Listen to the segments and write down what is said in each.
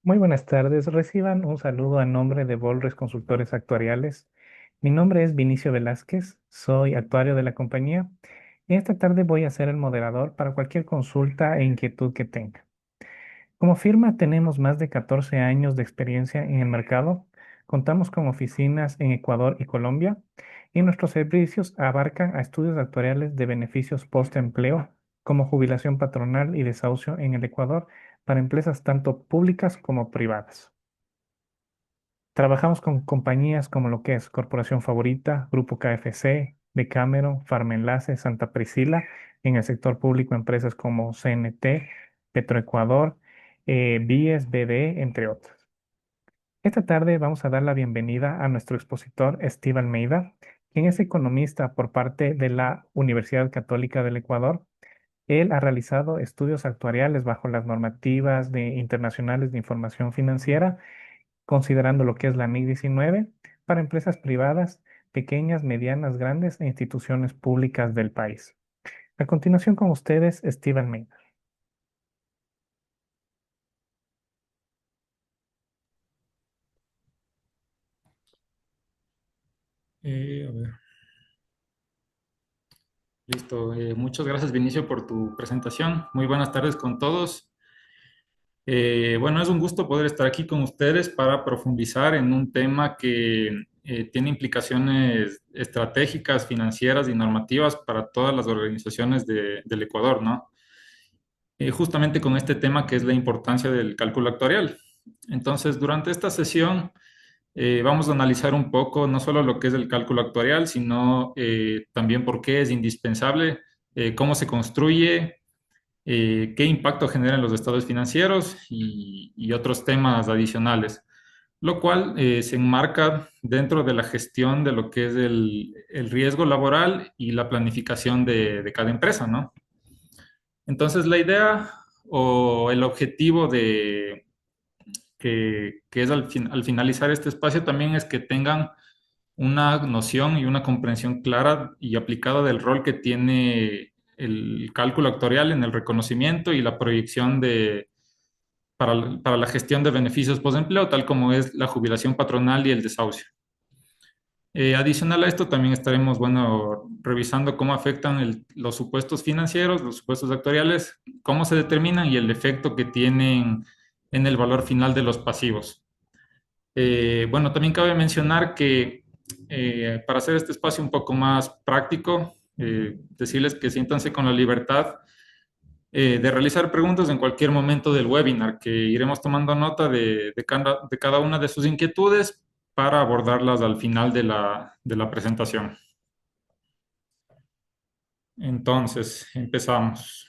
Muy buenas tardes. Reciban un saludo a nombre de Bolres Consultores Actuariales. Mi nombre es Vinicio Velázquez, soy actuario de la compañía y esta tarde voy a ser el moderador para cualquier consulta e inquietud que tenga. Como firma tenemos más de 14 años de experiencia en el mercado. Contamos con oficinas en Ecuador y Colombia y nuestros servicios abarcan a estudios actuariales de beneficios post-empleo como jubilación patronal y desahucio en el Ecuador para empresas tanto públicas como privadas. Trabajamos con compañías como lo que es Corporación Favorita, Grupo KFC, Decameron, Farmenlace, Santa Priscila, en el sector público empresas como CNT, Petroecuador, BIES, BDE, entre otras. Esta tarde vamos a dar la bienvenida a nuestro expositor Steve Almeida, quien es economista por parte de la Universidad Católica del Ecuador. Él ha realizado estudios actuariales bajo las normativas internacionales de información financiera, considerando lo que es la NIC 19 para empresas privadas, pequeñas, medianas, grandes e instituciones públicas del país. A continuación con ustedes, Steve Almeida. A ver, listo. Muchas gracias, Vinicio, por tu presentación. Muy buenas tardes con todos. Bueno, es un gusto poder estar aquí con ustedes para profundizar en un tema que tiene implicaciones estratégicas, financieras y normativas para todas las organizaciones del Ecuador, ¿no? Justamente con este tema que es la importancia del cálculo actuarial. Entonces, durante esta sesión vamos a analizar un poco no solo lo que es el cálculo actuarial, sino también por qué es indispensable, cómo se construye, qué impacto genera en los estados financieros y otros temas adicionales, lo cual se enmarca dentro de la gestión de lo que es el riesgo laboral y la planificación de cada empresa, ¿no? Entonces, la idea o el objetivo que es al finalizar este espacio también es que tengan una noción y una comprensión clara y aplicada del rol que tiene el cálculo actuarial en el reconocimiento y la proyección para la gestión de beneficios postempleo, tal como es la jubilación patronal y el desahucio. Adicional a esto, también estaremos, bueno, revisando cómo afectan los supuestos financieros, los supuestos actuariales, cómo se determinan y el efecto que tienen en el valor final de los pasivos. Bueno, también cabe mencionar que para hacer este espacio un poco más práctico, decirles que siéntanse con la libertad de realizar preguntas en cualquier momento del webinar, que iremos tomando nota de cada una de sus inquietudes para abordarlas al final de la presentación. Entonces, empezamos.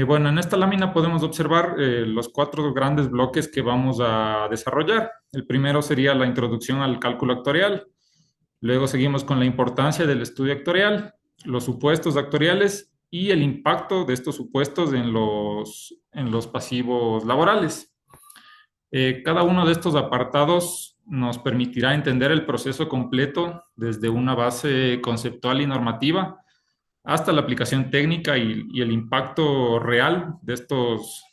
Bueno, en esta lámina podemos observar los cuatro grandes bloques que vamos a desarrollar. El primero sería la introducción al cálculo actuarial. Luego seguimos con la importancia del estudio actuarial, los supuestos actuariales y el impacto de estos supuestos en los pasivos laborales. Cada uno de estos apartados nos permitirá entender el proceso completo desde una base conceptual y normativa hasta la aplicación técnica y el impacto real de estos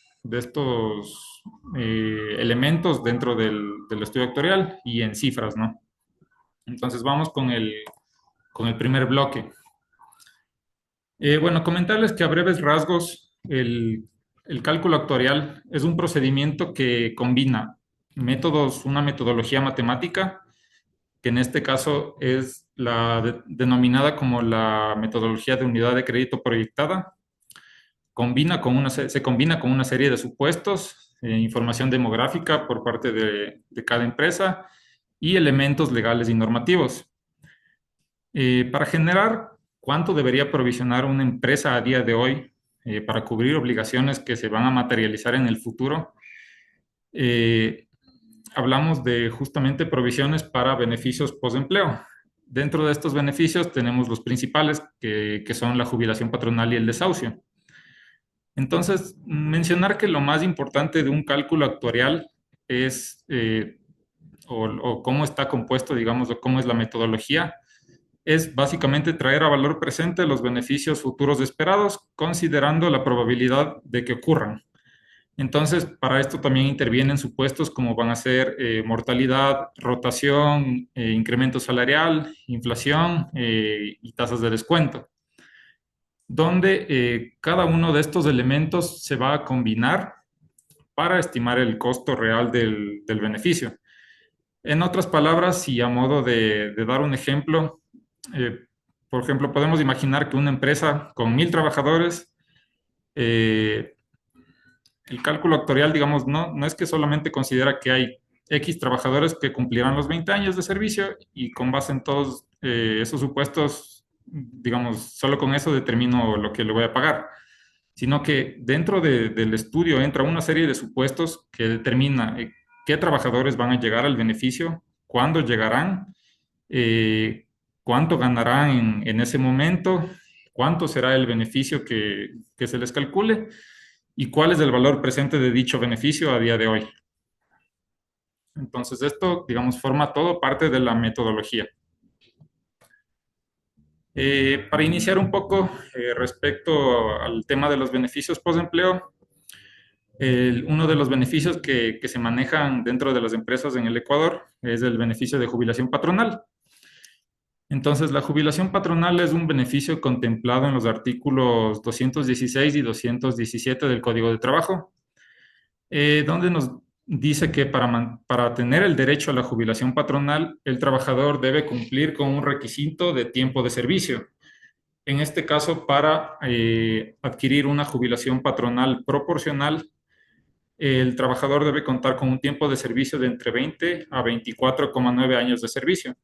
elementos dentro del estudio actuarial y en cifras, ¿no? Entonces vamos con el primer bloque. Bueno, comentarles que a breves rasgos el cálculo actuarial es un procedimiento que combina una metodología matemática, que en este caso es denominada como la metodología de unidad de crédito proyectada. Se combina con una serie de supuestos, información demográfica por parte de cada empresa y elementos legales y normativos. Para generar cuánto debería provisionar una empresa a día de hoy para cubrir obligaciones que se van a materializar en el futuro, eh, hablamos de justamente provisiones para beneficios postempleo. Dentro de estos beneficios tenemos los principales, que son la jubilación patronal y el desahucio. Entonces, mencionar que lo más importante de un cálculo actuarial es, o cómo está compuesto, digamos, o cómo es la metodología, es básicamente traer a valor presente los beneficios futuros esperados, considerando la probabilidad de que ocurran. Entonces, para esto también intervienen supuestos como van a ser mortalidad, rotación, incremento salarial, inflación y tasas de descuento, donde cada uno de estos elementos se va a combinar para estimar el costo real del beneficio. En otras palabras, y a modo de dar un ejemplo, eh, por ejemplo, podemos imaginar que una empresa con 1.000 trabajadores, eh, el cálculo actuarial, digamos, no es que solamente considera que hay X trabajadores que cumplirán los 20 años de servicio y con base en todos esos supuestos, digamos, solo con eso determino lo que le voy a pagar, sino que dentro del estudio entra una serie de supuestos que determina qué trabajadores van a llegar al beneficio, cuándo llegarán, eh, cuánto ganarán en ese momento, cuánto será el beneficio que se les calcule y cuál es el valor presente de dicho beneficio a día de hoy. Entonces, esto, digamos, forma todo parte de la metodología. Para iniciar un poco respecto al tema de los beneficios postempleo, uno de los beneficios que se manejan dentro de las empresas en el Ecuador es el beneficio de jubilación patronal. Entonces, la jubilación patronal es un beneficio contemplado en los artículos 216 y 217 del Código de Trabajo, donde nos dice que para tener el derecho a la jubilación patronal, el trabajador debe cumplir con un requisito de tiempo de servicio. En este caso, para adquirir una jubilación patronal proporcional, el trabajador debe contar con un tiempo de servicio de entre 20 a 24,9 años de servicio.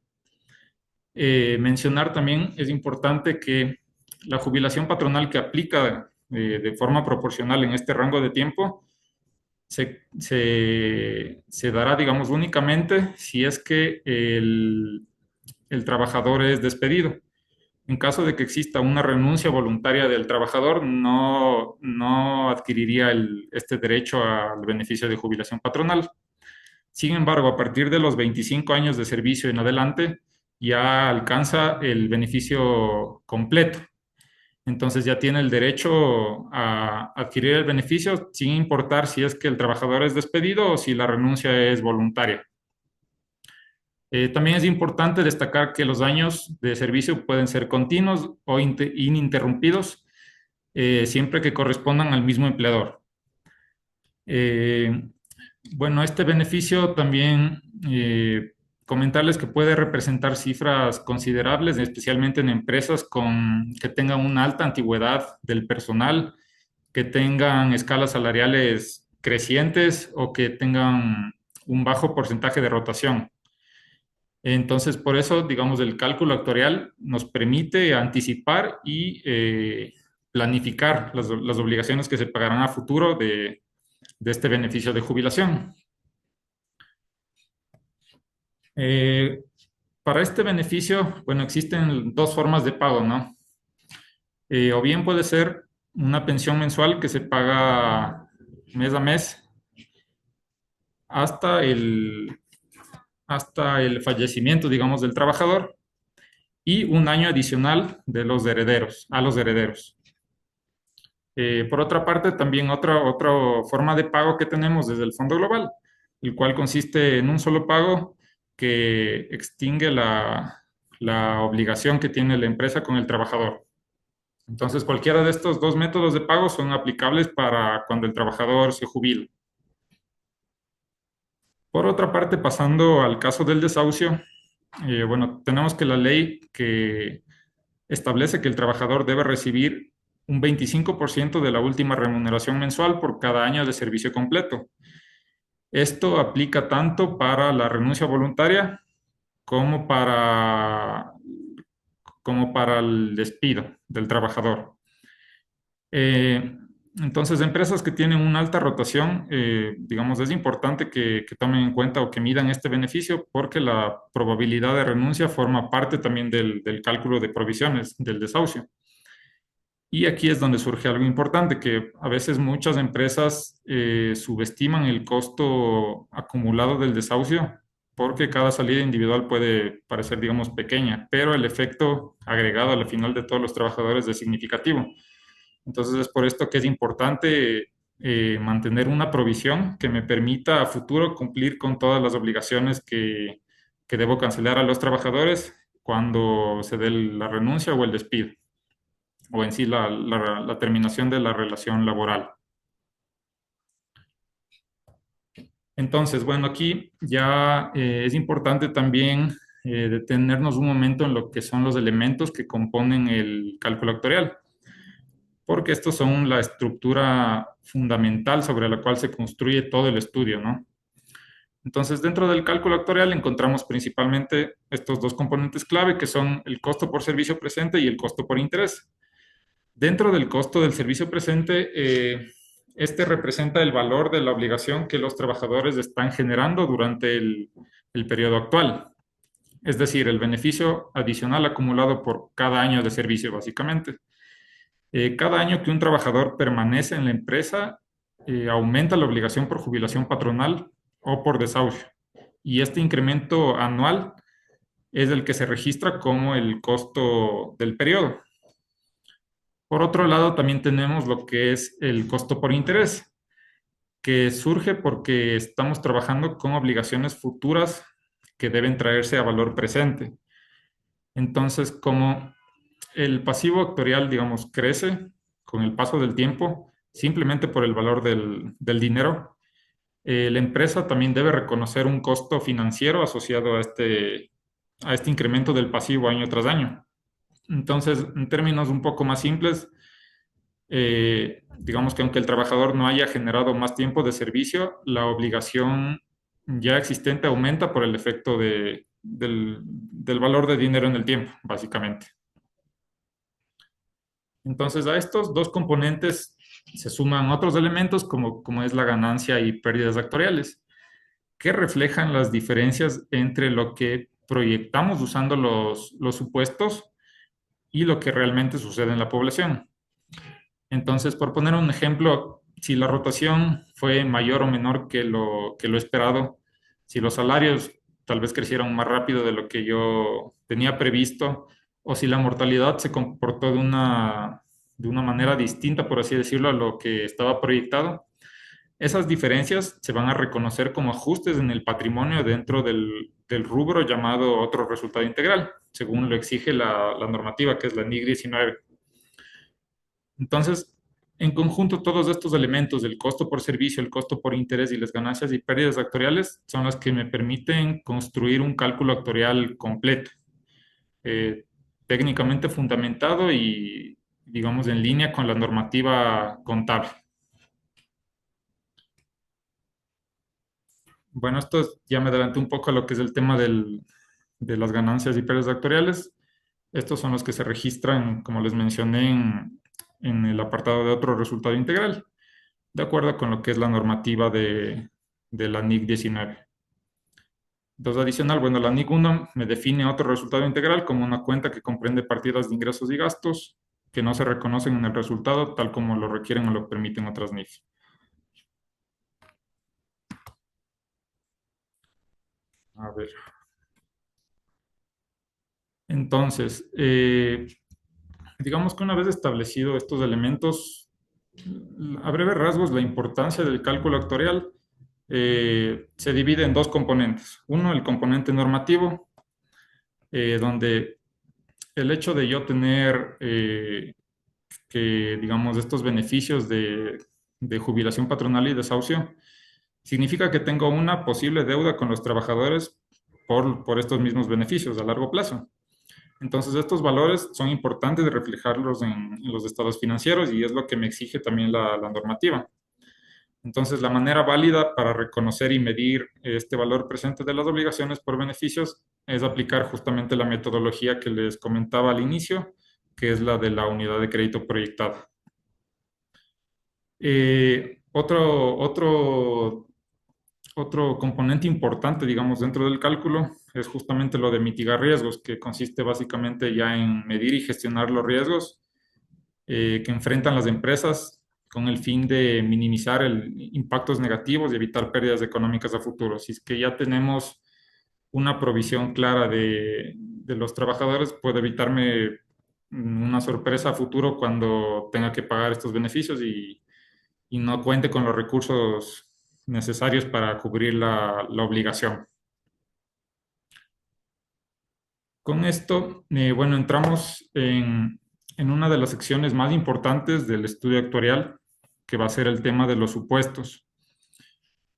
Mencionar también es importante que la jubilación patronal que aplica de forma proporcional en este rango de tiempo se dará, digamos, únicamente si es que el trabajador es despedido. En caso de que exista una renuncia voluntaria del trabajador, no adquiriría este derecho al beneficio de jubilación patronal. Sin embargo, a partir de los 25 años de servicio en adelante, ya alcanza el beneficio completo. Entonces ya tiene el derecho a adquirir el beneficio sin importar si es que el trabajador es despedido o si la renuncia es voluntaria. También es importante destacar que los años de servicio pueden ser continuos o ininterrumpidos, siempre que correspondan al mismo empleador. Eh, bueno, este beneficio también comentarles que puede representar cifras considerables, especialmente en empresas que tengan una alta antigüedad del personal, que tengan escalas salariales crecientes o que tengan un bajo porcentaje de rotación. Entonces, por eso, digamos, el cálculo actuarial nos permite anticipar y planificar las obligaciones que se pagarán a futuro de este beneficio de jubilación. Eh, para este beneficio, bueno, existen dos formas de pago, ¿no? O bien puede ser una pensión mensual que se paga mes a mes hasta hasta el fallecimiento, digamos, del trabajador y un año adicional de los herederos, a los herederos. Por otra parte, también otra forma de pago que tenemos desde el Fondo Global, el cual consiste en un solo pago que extingue la obligación que tiene la empresa con el trabajador. Entonces, cualquiera de estos dos métodos de pago son aplicables para cuando el trabajador se jubila. Por otra parte, pasando al caso del desahucio, bueno, tenemos que la ley que establece que el trabajador debe recibir un 25% de la última remuneración mensual por cada año de servicio completo. Esto aplica tanto para la renuncia voluntaria como como para el despido del trabajador. Eh, entonces, empresas que tienen una alta rotación, digamos, es importante que tomen en cuenta o que midan este beneficio porque la probabilidad de renuncia forma parte también del cálculo de provisiones del desahucio. Y aquí es donde surge algo importante, que a veces muchas empresas subestiman el costo acumulado del desahucio porque cada salida individual puede parecer, digamos, pequeña, pero el efecto agregado al final de todos los trabajadores es significativo. Entonces es por esto que es importante mantener una provisión que me permita a futuro cumplir con todas las obligaciones que debo cancelar a los trabajadores cuando se dé la renuncia o el despido, o en sí la terminación de la relación laboral. Entonces, bueno, aquí ya es importante también detenernos un momento en lo que son los elementos que componen el cálculo actuarial, porque estos son la estructura fundamental sobre la cual se construye todo el estudio, ¿no? Entonces, dentro del cálculo actuarial encontramos principalmente estos dos componentes clave, que son el costo por servicio presente y el costo por interés. Dentro del costo del servicio presente, este representa el valor de la obligación que los trabajadores están generando durante el periodo actual, es decir, el beneficio adicional acumulado por cada año de servicio, básicamente. Cada año que un trabajador permanece en la empresa, aumenta la obligación por jubilación patronal o por desahucio. Y este incremento anual es el que se registra como el costo del periodo. Por otro lado, también tenemos lo que es el costo por interés, que surge porque estamos trabajando con obligaciones futuras que deben traerse a valor presente. Entonces, como el pasivo actuarial, digamos, crece con el paso del tiempo, simplemente por el valor del dinero, la empresa también debe reconocer un costo financiero asociado a este incremento del pasivo año tras año. Entonces, en términos un poco más simples, digamos que aunque el trabajador no haya generado más tiempo de servicio, la obligación ya existente aumenta por el efecto del valor de dinero en el tiempo, básicamente. Entonces, a estos dos componentes se suman otros elementos como es la ganancia y pérdidas actuariales, que reflejan las diferencias entre lo que proyectamos usando los supuestos y lo que realmente sucede en la población. Entonces, por poner un ejemplo, si la rotación fue mayor o menor que lo esperado, si los salarios tal vez crecieron más rápido de lo que yo tenía previsto, o si la mortalidad se comportó de una manera distinta, por así decirlo, a lo que estaba proyectado, esas diferencias se van a reconocer como ajustes en el patrimonio dentro del rubro llamado otro resultado integral, según lo exige la normativa, que es la NIC 19. Entonces, en conjunto, todos estos elementos, el costo por servicio, el costo por interés y las ganancias y pérdidas actuariales, son las que me permiten construir un cálculo actuarial completo, eh, técnicamente fundamentado y, digamos, en línea con la normativa contable. Bueno, ya me adelanté un poco a lo que es el tema de las ganancias y pérdidas actuariales. Estos son los que se registran, como les mencioné, en el apartado de otro resultado integral, de acuerdo con lo que es la normativa de la NIC 19. Entonces, adicional, bueno, la NIC 1 me define otro resultado integral como una cuenta que comprende partidas de ingresos y gastos que no se reconocen en el resultado tal como lo requieren o lo permiten otras NIF. A ver. Entonces, digamos que una vez establecido estos elementos, a breves rasgos, la importancia del cálculo actuarial se divide en dos componentes. Uno, el componente normativo, donde el hecho de yo tener que, digamos, estos beneficios de jubilación patronal y desahucio, significa que tengo una posible deuda con los trabajadores por estos mismos beneficios a largo plazo. Entonces, estos valores son importantes de reflejarlos en los estados financieros y es lo que me exige también la normativa. Entonces, la manera válida para reconocer y medir este valor presente de las obligaciones por beneficios es aplicar justamente la metodología que les comentaba al inicio, que es la de la unidad de crédito proyectada. Otro componente importante, digamos, dentro del cálculo es justamente lo de mitigar riesgos, que consiste básicamente ya en medir y gestionar los riesgos que enfrentan las empresas con el fin de minimizar impactos negativos y evitar pérdidas económicas a futuro. Si es que ya tenemos una provisión clara de los trabajadores, puede evitarme una sorpresa a futuro cuando tenga que pagar estos beneficios y no cuente con los recursos necesarios para cubrir la obligación. Con esto, bueno, entramos en una de las secciones más importantes del estudio actuarial, que va a ser el tema de los supuestos.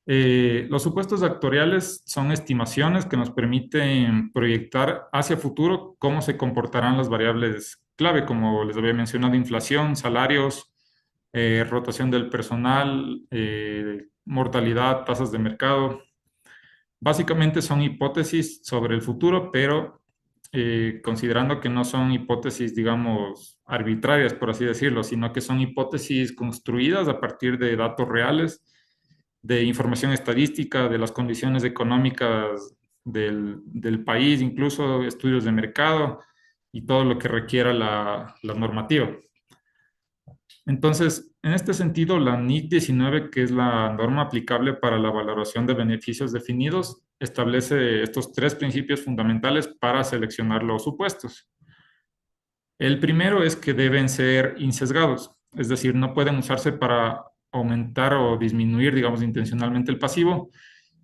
Los supuestos actuariales son estimaciones que nos permiten proyectar hacia futuro cómo se comportarán las variables clave, como les había mencionado, inflación, salarios, rotación del personal, mortalidad, tasas de mercado. Básicamente son hipótesis sobre el futuro, pero considerando que no son hipótesis, digamos, arbitrarias, por así decirlo, sino que son hipótesis construidas a partir de datos reales, de información estadística, de las condiciones económicas del país, incluso estudios de mercado y todo lo que requiera la normativa. Entonces, en este sentido, la NIC 19, que es la norma aplicable para la valoración de beneficios definidos, establece estos tres principios fundamentales para seleccionar los supuestos. El primero es que deben ser insesgados, es decir, no pueden usarse para aumentar o disminuir, digamos, intencionalmente el pasivo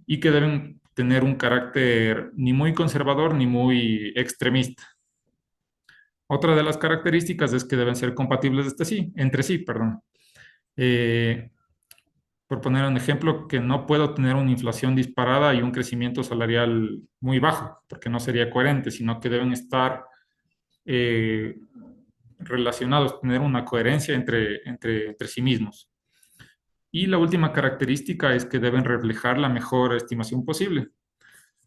y que deben tener un carácter ni muy conservador ni muy extremista. Otra de las características es que deben ser compatibles entre sí, perdón. Eh, por poner un ejemplo, que no puedo tener una inflación disparada y un crecimiento salarial muy bajo, porque no sería coherente, sino que deben estar eh, relacionados, tener una coherencia entre sí mismos. Y la última característica es que deben reflejar la mejor estimación posible,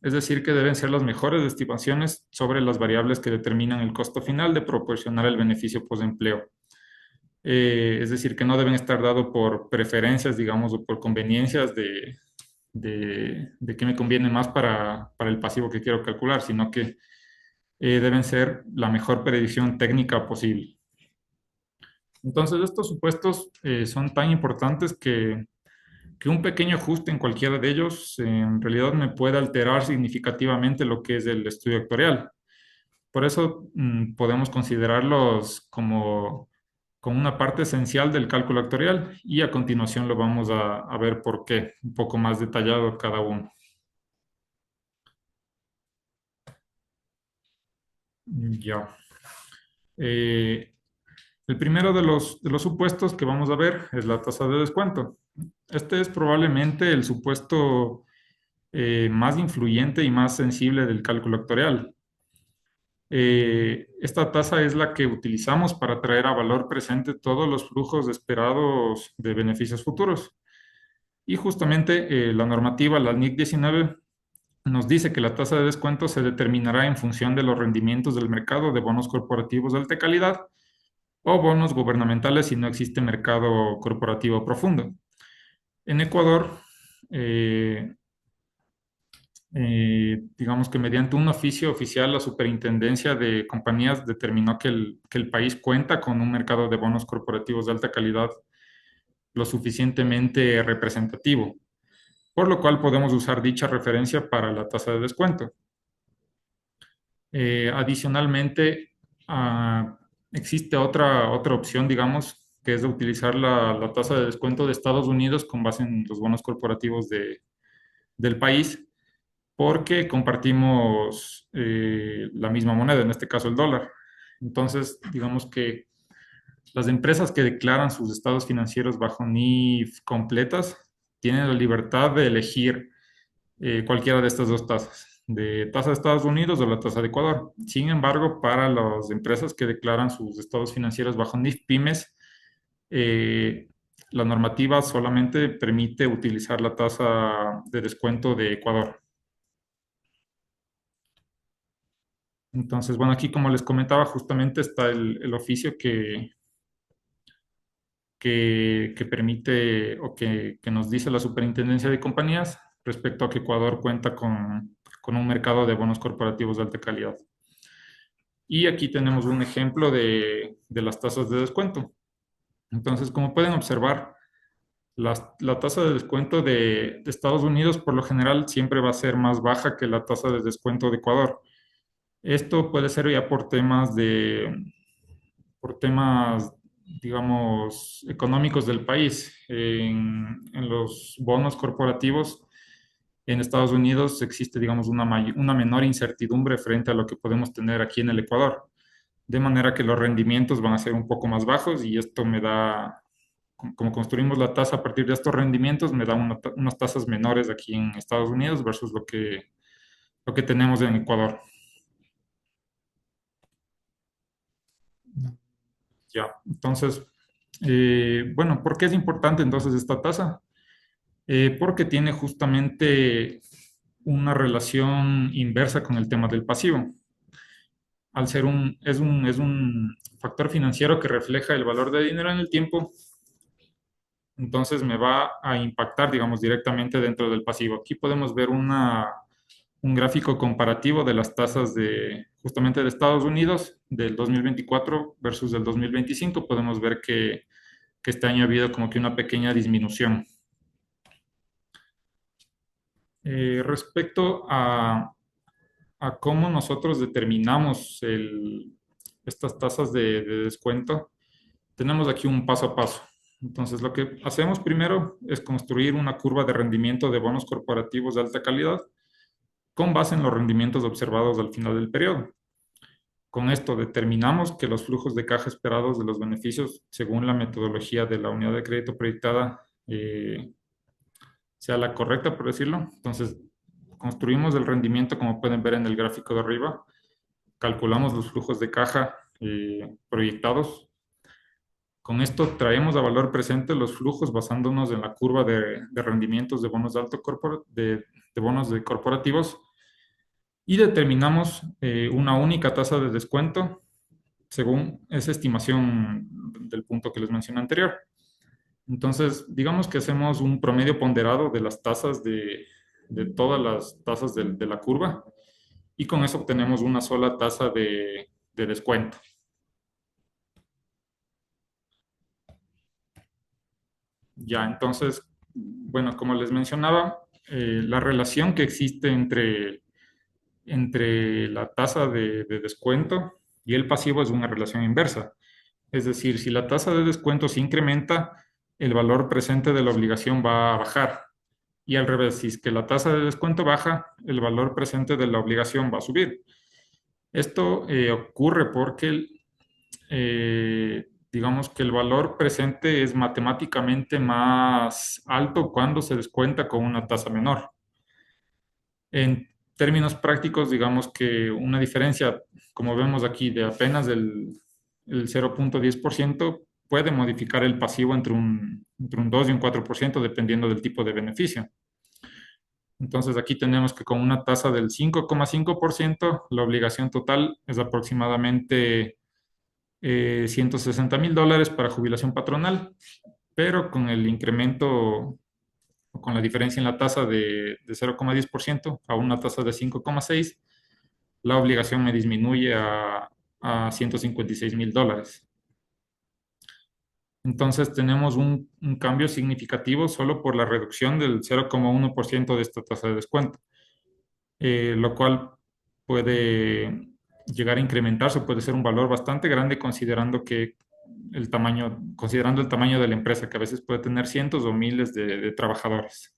es decir, que deben ser las mejores estimaciones sobre las variables que determinan el costo final de proporcionar el beneficio postempleo. Es decir, que no deben estar dados por preferencias, digamos, o por conveniencias de qué me conviene más para el pasivo que quiero calcular, sino que deben ser la mejor predicción técnica posible. Entonces, estos supuestos son tan importantes que un pequeño ajuste en cualquiera de ellos en realidad me puede alterar significativamente lo que es el estudio actuarial. Por eso podemos considerarlos como una parte esencial del cálculo actuarial y a continuación lo vamos a ver por qué, un poco más detallado cada uno. Ya. Eh, el primero de los supuestos que vamos a ver es la tasa de descuento. Este es probablemente el supuesto más influyente y más sensible del cálculo actuarial. Esta tasa es la que utilizamos para traer a valor presente todos los flujos esperados de beneficios futuros. Y justamente la normativa, la NIC 19, nos dice que la tasa de descuento se determinará en función de los rendimientos del mercado de bonos corporativos de alta calidad o bonos gubernamentales si no existe mercado corporativo profundo. En Ecuador, eh, digamos que mediante un oficio oficial, la Superintendencia de Compañías determinó que el país cuenta con un mercado de bonos corporativos de alta calidad lo suficientemente representativo, por lo cual podemos usar dicha referencia para la tasa de descuento. Adicionalmente, existe otra opción, digamos, que es de utilizar la tasa de descuento de Estados Unidos con base en los bonos corporativos del país porque compartimos la misma moneda, en este caso el dólar. Entonces, digamos que las empresas que declaran sus estados financieros bajo NIF completas tienen la libertad de elegir cualquiera de estas dos tasas, de tasa de Estados Unidos o la tasa de Ecuador. Sin embargo, para las empresas que declaran sus estados financieros bajo NIF pymes, eh, la normativa solamente permite utilizar la tasa de descuento de Ecuador. Entonces, bueno, aquí como les comentaba, justamente está el oficio que permite o que nos dice la Superintendencia de Compañías respecto a que Ecuador cuenta con un mercado de bonos corporativos de alta calidad. Y aquí tenemos un ejemplo de las tasas de descuento. Entonces, como pueden observar, la tasa de descuento de Estados Unidos por lo general siempre va a ser más baja que la tasa de descuento de Ecuador. Esto puede ser ya por temas digamos, económicos del país. En los bonos corporativos en Estados Unidos existe, digamos, una menor incertidumbre frente a lo que podemos tener aquí en el Ecuador, de manera que los rendimientos van a ser un poco más bajos y esto me da, como construimos la tasa a partir de estos rendimientos, me da unas tasas menores aquí en Estados Unidos versus lo que tenemos en Ecuador. Ya, entonces, bueno, ¿por qué es importante entonces esta tasa? Porque tiene justamente una relación inversa con el tema del pasivo. Al ser es un factor financiero que refleja el valor de dinero en el tiempo, entonces me va a impactar, digamos, directamente dentro del pasivo. Aquí podemos ver un gráfico comparativo de las tasas de justamente de Estados Unidos del 2024 versus del 2025. Podemos ver que este año ha habido como que una pequeña disminución. Respecto a cómo nosotros determinamos estas tasas de descuento, tenemos aquí un paso a paso. Entonces, lo que hacemos primero es construir una curva de rendimiento de bonos corporativos de alta calidad con base en los rendimientos observados al final del periodo. Con esto determinamos que los flujos de caja esperados de los beneficios, según la metodología de la unidad de crédito proyectada, sea la correcta, por decirlo. Entonces, construimos el rendimiento, como pueden ver en el gráfico de arriba, calculamos los flujos de caja proyectados. Con esto traemos a valor presente los flujos basándonos en la curva de rendimientos de bonos de de bonos de corporativos y determinamos una única tasa de descuento según esa estimación del punto que les mencioné anterior. Entonces, digamos que hacemos un promedio ponderado de las tasas de todas las tasas de la curva y con eso obtenemos una sola tasa de descuento. Ya, entonces, bueno, como les mencionaba, la relación que existe entre la tasa de descuento y el pasivo es una relación inversa. Es decir, si la tasa de descuento se incrementa, el valor presente de la obligación va a bajar. Y al revés, si es que la tasa de descuento baja, el valor presente de la obligación va a subir. Esto ocurre porque, digamos que el valor presente es matemáticamente más alto cuando se descuenta con una tasa menor. En términos prácticos, digamos que una diferencia, como vemos aquí, de apenas el 0,10% puede modificar el pasivo entre un 2 y un 4% dependiendo del tipo de beneficio. Entonces aquí tenemos que con una tasa del 5,5%, la obligación total es aproximadamente $160,000 para jubilación patronal, pero con el incremento o con la diferencia en la tasa de 0,10% a una tasa de 5,6%, la obligación me disminuye a $156,000. Entonces tenemos un cambio significativo solo por la reducción del 0,1% de esta tasa de descuento, lo cual puede llegar a incrementarse, puede ser un valor bastante grande considerando el tamaño de la empresa, que a veces puede tener cientos o miles de trabajadores.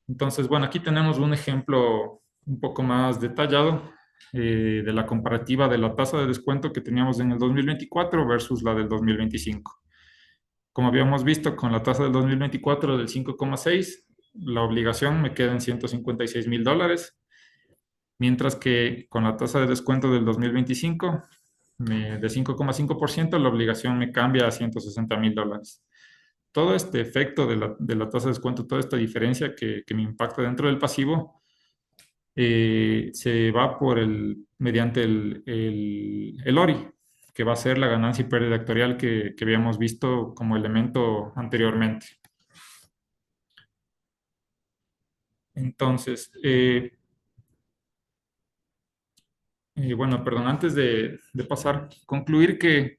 Entonces, bueno, aquí tenemos un ejemplo un poco más detallado de la comparativa de la tasa de descuento que teníamos en el 2024 versus la del 2025. Como habíamos visto, con la tasa del 2024 del 5,6, la obligación me queda en $156,000, mientras que con la tasa de descuento del 2025, de 5,5%, la obligación me cambia a $160,000. Todo este efecto de la tasa de descuento, toda esta diferencia que me impacta dentro del pasivo, se va mediante el ORI, que va a ser la ganancia y pérdida actuarial que habíamos visto como elemento anteriormente. Entonces, bueno, perdón, antes de pasar, concluir que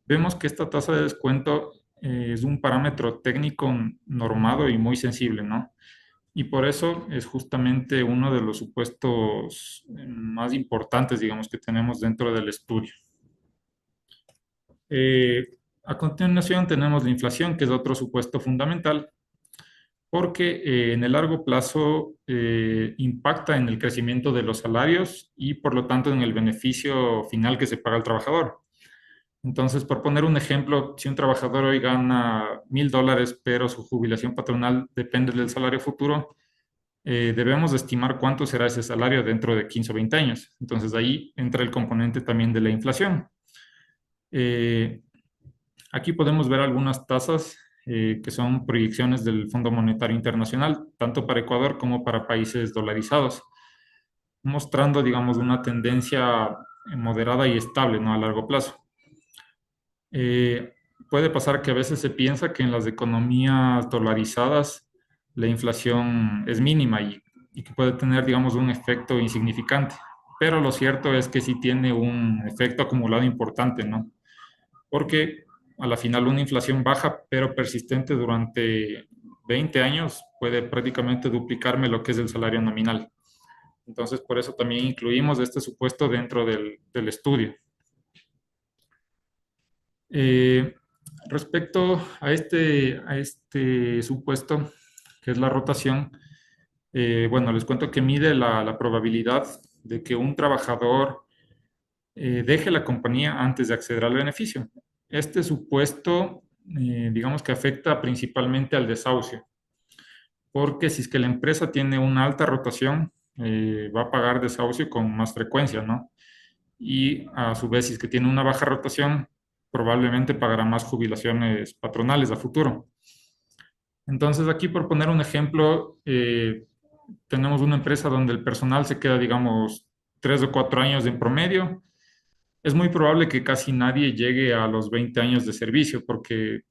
vemos que esta tasa de descuento es un parámetro técnico normado y muy sensible, ¿no? Y por eso es justamente uno de los supuestos más importantes, digamos, que tenemos dentro del estudio. Eh, a continuación tenemos la inflación, que es otro supuesto fundamental, porque en el largo plazo impacta en el crecimiento de los salarios y por lo tanto en el beneficio final que se paga al trabajador. Entonces, por poner un ejemplo, si un trabajador hoy gana $1,000, pero su jubilación patronal depende del salario futuro, debemos de estimar cuánto será ese salario dentro de 15 o 20 años. Entonces, ahí entra el componente también de la inflación. Eh, Aquí podemos ver algunas tasas que son proyecciones del Fondo Monetario Internacional, tanto para Ecuador como para países dolarizados, mostrando, digamos, una tendencia moderada y estable, ¿no? A largo plazo. Eh, Puede pasar que a veces se piensa que en las economías dolarizadas la inflación es mínima y que puede tener, digamos, un efecto insignificante, pero lo cierto es que sí tiene un efecto acumulado importante, ¿no? Porque a la final una inflación baja pero persistente durante 20 años puede prácticamente duplicarme lo que es el salario nominal. Entonces, por eso también incluimos este supuesto dentro del estudio. Eh, Respecto a este supuesto, que es la rotación, bueno, les cuento que mide la probabilidad de que un trabajador deje la compañía antes de acceder al beneficio. Este supuesto, digamos que afecta principalmente al desahucio, porque si es que la empresa tiene una alta rotación, va a pagar desahucio con más frecuencia, ¿no? Y a su vez, si es que tiene una baja rotación, probablemente pagará más jubilaciones patronales a futuro. Entonces, aquí por poner un ejemplo, tenemos una empresa donde el personal se queda, digamos, 3 o 4 años en promedio. Es muy probable que casi nadie llegue a los 20 años de servicio, porque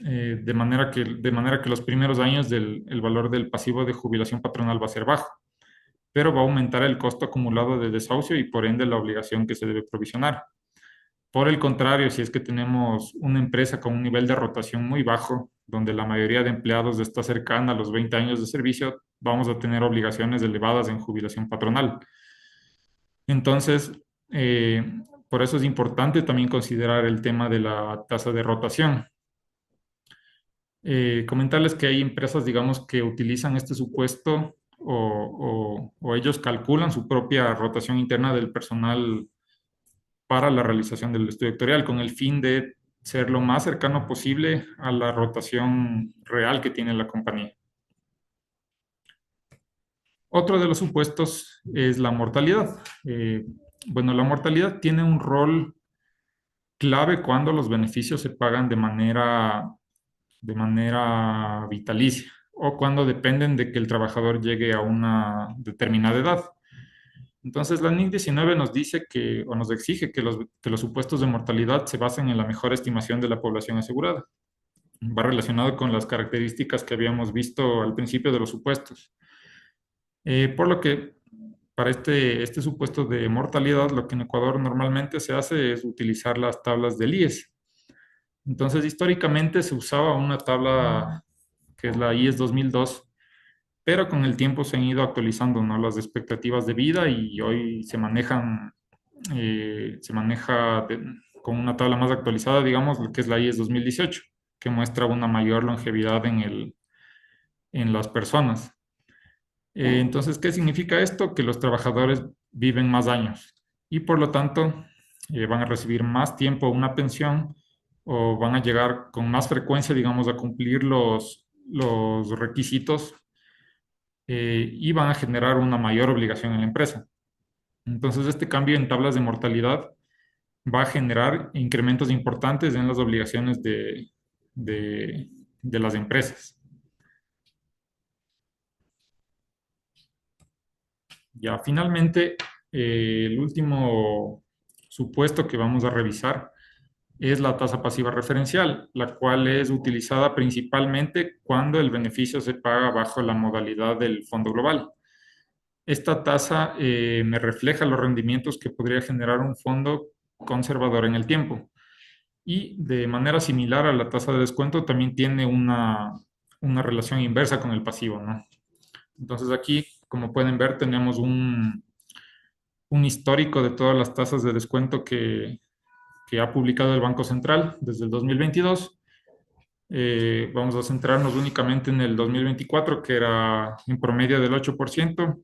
de manera que los primeros años el valor del pasivo de jubilación patronal va a ser bajo, pero va a aumentar el costo acumulado de desahucio y por ende la obligación que se debe provisionar. Por el contrario, si es que tenemos una empresa con un nivel de rotación muy bajo, donde la mayoría de empleados está cercana a los 20 años de servicio, vamos a tener obligaciones elevadas en jubilación patronal. Entonces, eh, por eso es importante también considerar el tema de la tasa de rotación. Comentarles que hay empresas, digamos, que utilizan este supuesto o ellos calculan su propia rotación interna del personal para la realización del estudio vectorial con el fin de ser lo más cercano posible a la rotación real que tiene la compañía. Otro de los supuestos es la mortalidad. Bueno, la mortalidad tiene un rol clave cuando los beneficios se pagan de manera vitalicia o cuando dependen de que el trabajador llegue a una determinada edad. Entonces, la NIC 19 nos dice que, o nos exige que los supuestos de mortalidad se basen en la mejor estimación de la población asegurada. Va relacionado con las características que habíamos visto al principio de los supuestos. Por lo que, para este supuesto de mortalidad, lo que en Ecuador normalmente se hace es utilizar las tablas del IES. Entonces, históricamente se usaba una tabla que es la IES 2002, pero con el tiempo se han ido actualizando, ¿no? Las expectativas de vida y hoy se maneja con una tabla más actualizada, digamos, lo que es la IES 2018, que muestra una mayor longevidad en las personas. Entonces, ¿qué significa esto? Que los trabajadores viven más años y por lo tanto van a recibir más tiempo una pensión o van a llegar con más frecuencia, digamos, a cumplir los requisitos y van a generar una mayor obligación en la empresa. Entonces, este cambio en tablas de mortalidad va a generar incrementos importantes en las obligaciones de, de las empresas. Ya, finalmente, el último supuesto que vamos a revisar es la tasa pasiva referencial, la cual es utilizada principalmente cuando el beneficio se paga bajo la modalidad del fondo global. Esta tasa me refleja los rendimientos que podría generar un fondo conservador en el tiempo. Y de manera similar a la tasa de descuento, también tiene una relación inversa con el pasivo, ¿no? Entonces aquí, como pueden ver, tenemos un histórico de todas las tasas de descuento que ha publicado el Banco Central desde el 2022. Vamos a centrarnos únicamente en el 2024, que era en promedio del 8%,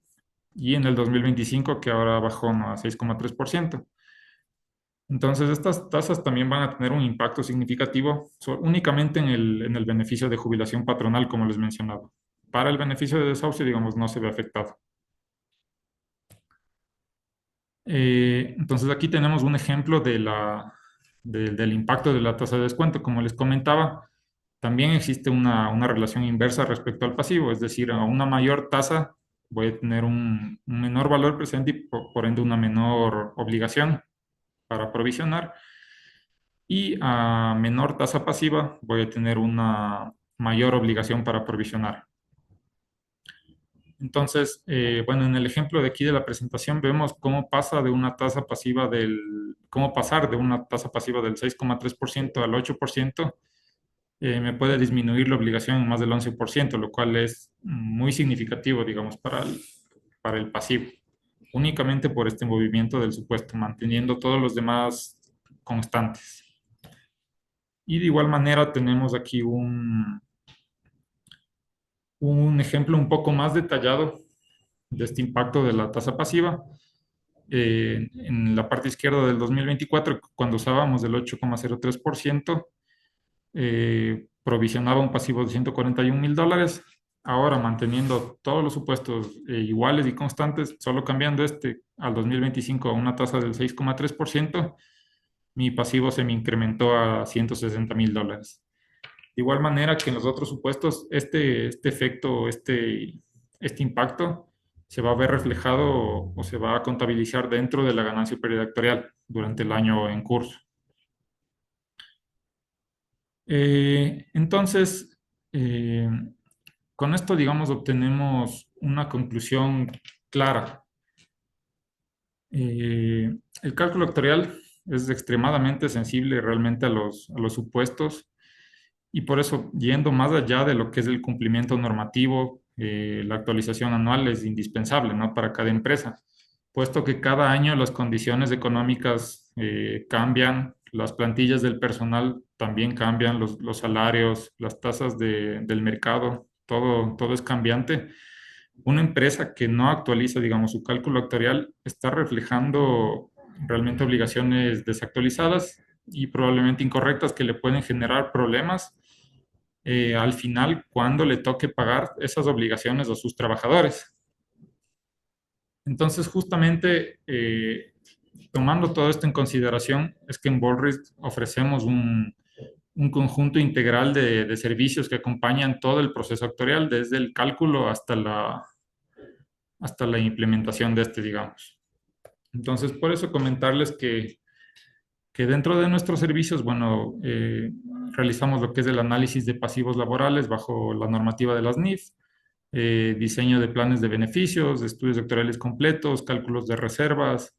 y en el 2025, que ahora bajó, ¿no?, a 6,3%. Entonces, estas tasas también van a tener un impacto significativo únicamente en el beneficio de jubilación patronal, como les mencionaba. Para el beneficio de desahucio, digamos, no se ve afectado. Entonces, aquí tenemos un ejemplo del impacto de la tasa de descuento. Como les comentaba, también existe una relación inversa respecto al pasivo, es decir, a una mayor tasa voy a tener un menor valor presente y por ende una menor obligación para provisionar, y a menor tasa pasiva voy a tener una mayor obligación para provisionar. Entonces, bueno, en el ejemplo de aquí de la presentación vemos cómo cómo pasar de una tasa pasiva del 6,3% al 8%, me puede disminuir la obligación en más del 11%, lo cual es muy significativo, digamos, para el pasivo, únicamente por este movimiento del supuesto, manteniendo todos los demás constantes. Y de igual manera tenemos aquí un ejemplo un poco más detallado de este impacto de la tasa pasiva. En la parte izquierda del 2024, cuando usábamos el 8,03%, provisionaba un pasivo de $141,000. Ahora, manteniendo todos los supuestos iguales y constantes, solo cambiando este al 2025 a una tasa del 6,3%, mi pasivo se me incrementó a $160,000. De igual manera que en los otros supuestos, este efecto, este impacto se va a ver reflejado o se va a contabilizar dentro de la ganancia periodactorial durante el año en curso. Entonces, eh, con esto, digamos, obtenemos una conclusión clara. El cálculo actuarial es extremadamente sensible realmente a los supuestos, y por eso, yendo más allá de lo que es el cumplimiento normativo, la actualización anual es indispensable, ¿no?, para cada empresa, puesto que cada año las condiciones económicas cambian, las plantillas del personal también cambian, los salarios, las tasas del mercado, todo es cambiante. Una empresa que no actualiza, digamos, su cálculo actuarial está reflejando realmente obligaciones desactualizadas y probablemente incorrectas que le pueden generar problemas al final cuando le toque pagar esas obligaciones a sus trabajadores. Entonces, justamente tomando todo esto en consideración, es que en Bolris ofrecemos un conjunto integral de servicios que acompañan todo el proceso actuarial, desde el cálculo hasta la implementación de este, digamos. Entonces, por eso comentarles que dentro de nuestros servicios, bueno, realizamos lo que es el análisis de pasivos laborales bajo la normativa de las NIF, diseño de planes de beneficios, estudios sectoriales completos, cálculos de reservas,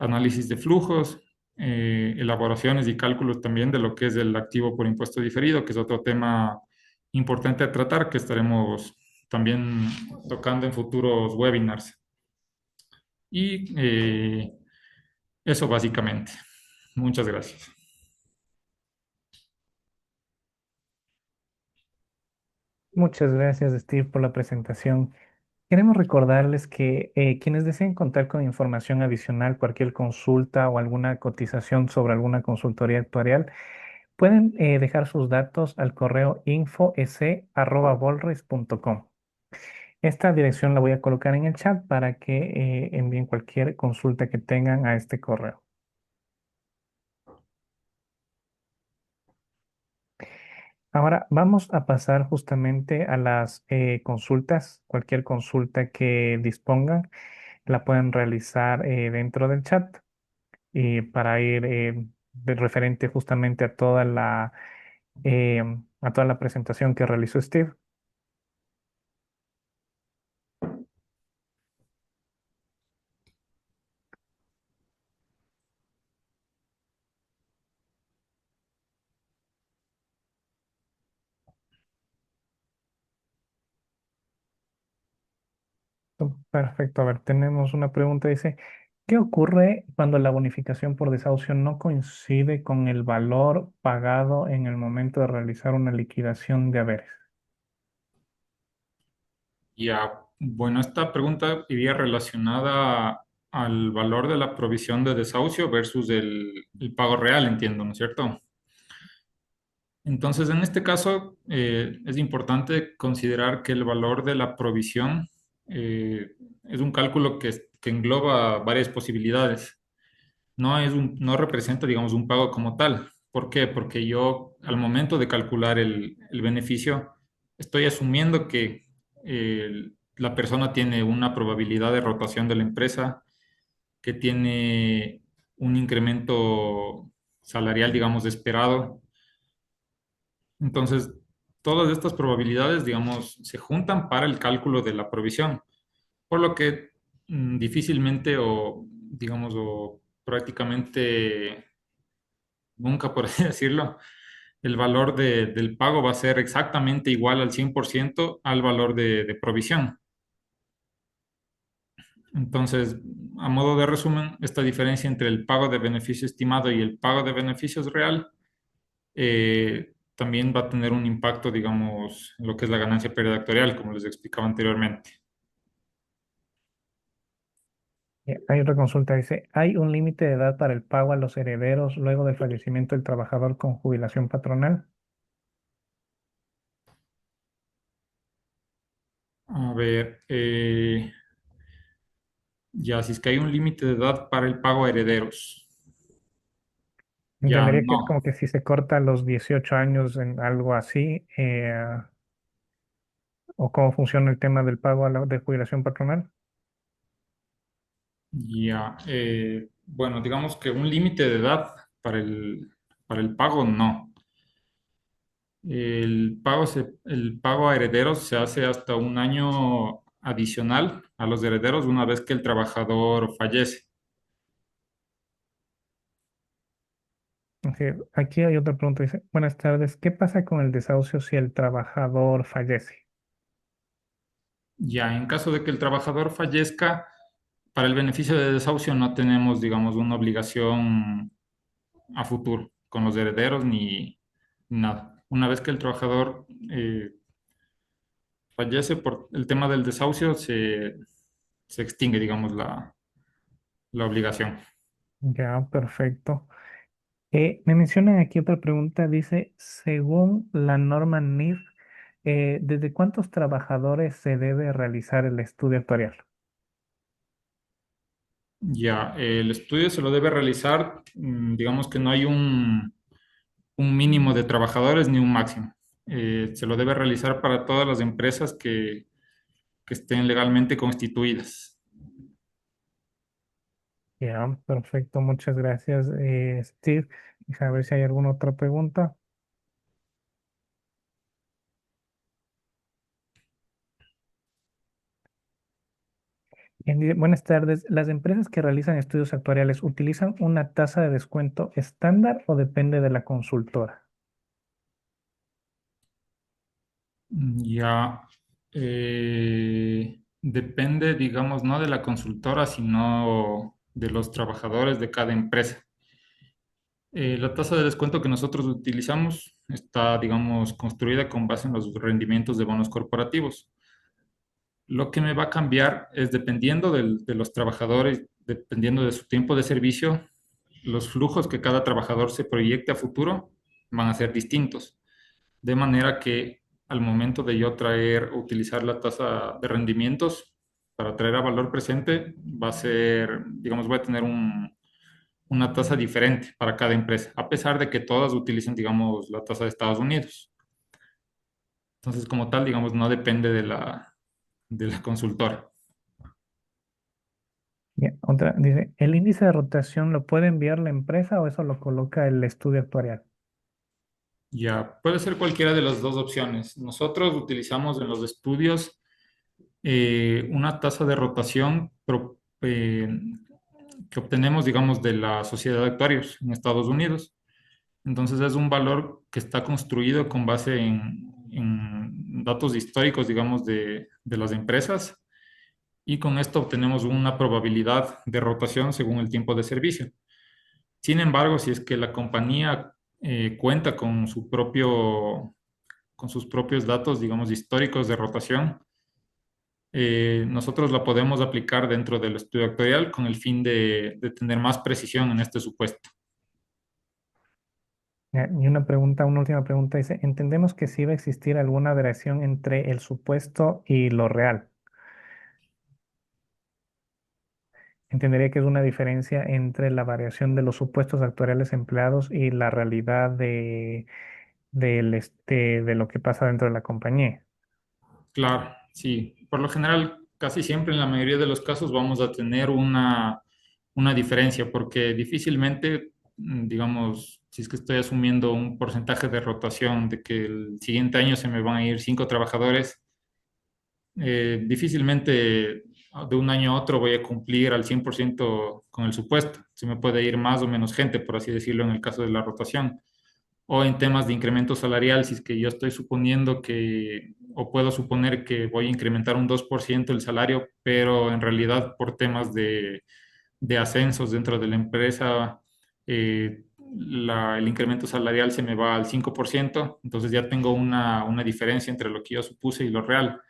análisis de flujos, elaboraciones y cálculos también de lo que es el activo por impuesto diferido, que es otro tema importante a tratar que estaremos también tocando en futuros webinars. Y eso básicamente. Muchas gracias. Muchas gracias, Steve, por la presentación. Queremos recordarles que quienes deseen contar con información adicional, cualquier consulta o alguna cotización sobre alguna consultoría actuarial, pueden dejar sus datos al correo info.bolres.com. Esta dirección la voy a colocar en el chat para que envíen cualquier consulta que tengan a este correo. Ahora vamos a pasar justamente a las consultas. Cualquier consulta que dispongan la pueden realizar dentro del chat para ir de referente justamente a toda la presentación que realizó Steve. Perfecto. A ver, tenemos una pregunta. Dice, ¿Qué ocurre cuando la bonificación por desahucio no coincide con el valor pagado en el momento de realizar una liquidación de haberes? Ya, bueno, esta pregunta iría relacionada al valor de la provisión de desahucio versus el pago real, entiendo, ¿no es cierto? Entonces, en este caso, es importante considerar que el valor de la provisión es un cálculo que engloba varias posibilidades. No representa, digamos, un pago como tal. ¿Por qué? Porque yo, al momento de calcular el beneficio, estoy asumiendo que la persona tiene una probabilidad de rotación de la empresa, que tiene un incremento salarial, digamos, esperado. Entonces, todas estas probabilidades, digamos, se juntan para el cálculo de la provisión, por lo que difícilmente o, digamos, o prácticamente nunca, por así decirlo, el valor del pago va a ser exactamente igual al 100% al valor de provisión. Entonces, a modo de resumen, esta diferencia entre el pago de beneficio estimado y el pago de beneficios real también va a tener un impacto, digamos, en lo que es la ganancia periodactorial, como les explicaba anteriormente. Hay otra consulta, dice, ¿hay un límite de edad para el pago a los herederos luego del fallecimiento del trabajador con jubilación patronal? A ver, ya, si es que hay un límite de edad para el pago a herederos. Ya, Entendería que es no. como que si se corta a los 18 años en algo así, o cómo funciona el tema del pago de jubilación patronal. Ya, bueno, digamos que un límite de edad para el pago, no. El pago a herederos se hace hasta un año adicional a los herederos una vez que el trabajador fallece. Ok, aquí hay otra pregunta, dice, buenas tardes, ¿qué pasa con el desahucio si el trabajador fallece? Ya, en caso de que el trabajador fallezca, para el beneficio de desahucio no tenemos, digamos, una obligación a futuro con los herederos ni nada. Una vez que el trabajador fallece por el tema del desahucio, se extingue, digamos, la obligación. Ya, perfecto. Me mencionan aquí otra pregunta, dice, según la norma NIF, ¿desde cuántos trabajadores se debe realizar el estudio actuarial? Ya, el estudio se lo debe realizar, digamos que no hay un mínimo de trabajadores ni un máximo. Se lo debe realizar para todas las empresas que estén legalmente constituidas. Ya, perfecto, muchas gracias, Steve. Deja ver si hay alguna otra pregunta. Buenas tardes. ¿Las empresas que realizan estudios actuariales utilizan una tasa de descuento estándar o depende de la consultora? Ya, depende, digamos, no de la consultora, sino de los trabajadores de cada empresa. La tasa de descuento que nosotros utilizamos está, digamos, construida con base en los rendimientos de bonos corporativos. Lo que me va a cambiar es dependiendo de los trabajadores, dependiendo de su tiempo de servicio, los flujos que cada trabajador se proyecte a futuro van a ser distintos. De manera que al momento de yo traer o utilizar la tasa de rendimientos para traer a valor presente, va a ser, digamos, voy a tener una tasa diferente para cada empresa, a pesar de que todas utilicen, digamos, la tasa de Estados Unidos. Entonces, como tal, digamos, no depende de la consultora. Bien, otra dice, ¿el índice de rotación lo puede enviar la empresa o eso lo coloca el estudio actuarial? Ya, puede ser cualquiera de las dos opciones. Nosotros utilizamos en los estudios una tasa de rotación que obtenemos, digamos, de la Sociedad de Actuarios en Estados Unidos. Entonces es un valor que está construido con base en datos históricos, digamos, de las empresas y con esto obtenemos una probabilidad de rotación según el tiempo de servicio. Sin embargo, si es que la compañía cuenta con con sus propios datos, digamos, históricos de rotación, nosotros la podemos aplicar dentro del estudio actuarial con el fin de tener más precisión en este supuesto. Y una pregunta, una última pregunta dice, entendemos que sí va a existir alguna variación entre el supuesto y lo real. Entendería que es una diferencia entre la variación de los supuestos actuariales empleados y la realidad de lo que pasa dentro de la compañía. Claro, sí. Por lo general, casi siempre en la mayoría de los casos vamos a tener una diferencia, porque difícilmente, digamos, si es que estoy asumiendo un porcentaje de rotación de que el siguiente año se me van a ir 5 trabajadores, difícilmente de un año a otro voy a cumplir al 100% con el supuesto. Se me puede ir más o menos gente, por así decirlo, en el caso de la rotación o en temas de incremento salarial, si es que yo estoy suponiendo que, o puedo suponer que voy a incrementar un 2% el salario, pero en realidad por temas de ascensos dentro de la empresa, el incremento salarial se me va al 5%, entonces ya tengo una diferencia entre lo que yo supuse y lo real.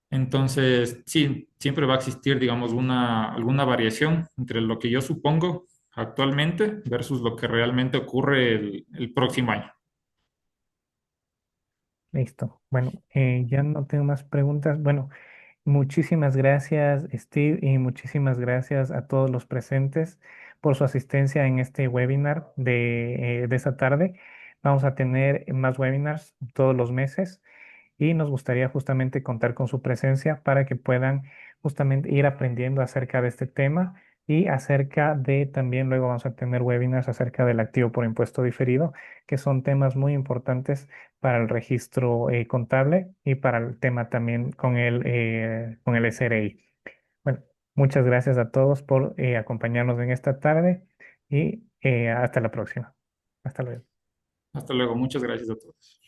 Entonces, sí, siempre va a existir, digamos, alguna variación entre lo que yo supongo actualmente versus lo que realmente ocurre el próximo año. Listo. Bueno, ya no tengo más preguntas. Bueno, muchísimas gracias, Steve, y muchísimas gracias a todos los presentes por su asistencia en este webinar de esta tarde. Vamos a tener más webinars todos los meses y nos gustaría justamente contar con su presencia para que puedan justamente ir aprendiendo acerca de este tema y acerca de también luego vamos a tener webinars acerca del activo por impuesto diferido, que son temas muy importantes para el registro contable y para el tema también con el SRI. Bueno, muchas gracias a todos por acompañarnos en esta tarde y hasta la próxima. Hasta luego. Hasta luego, muchas gracias a todos.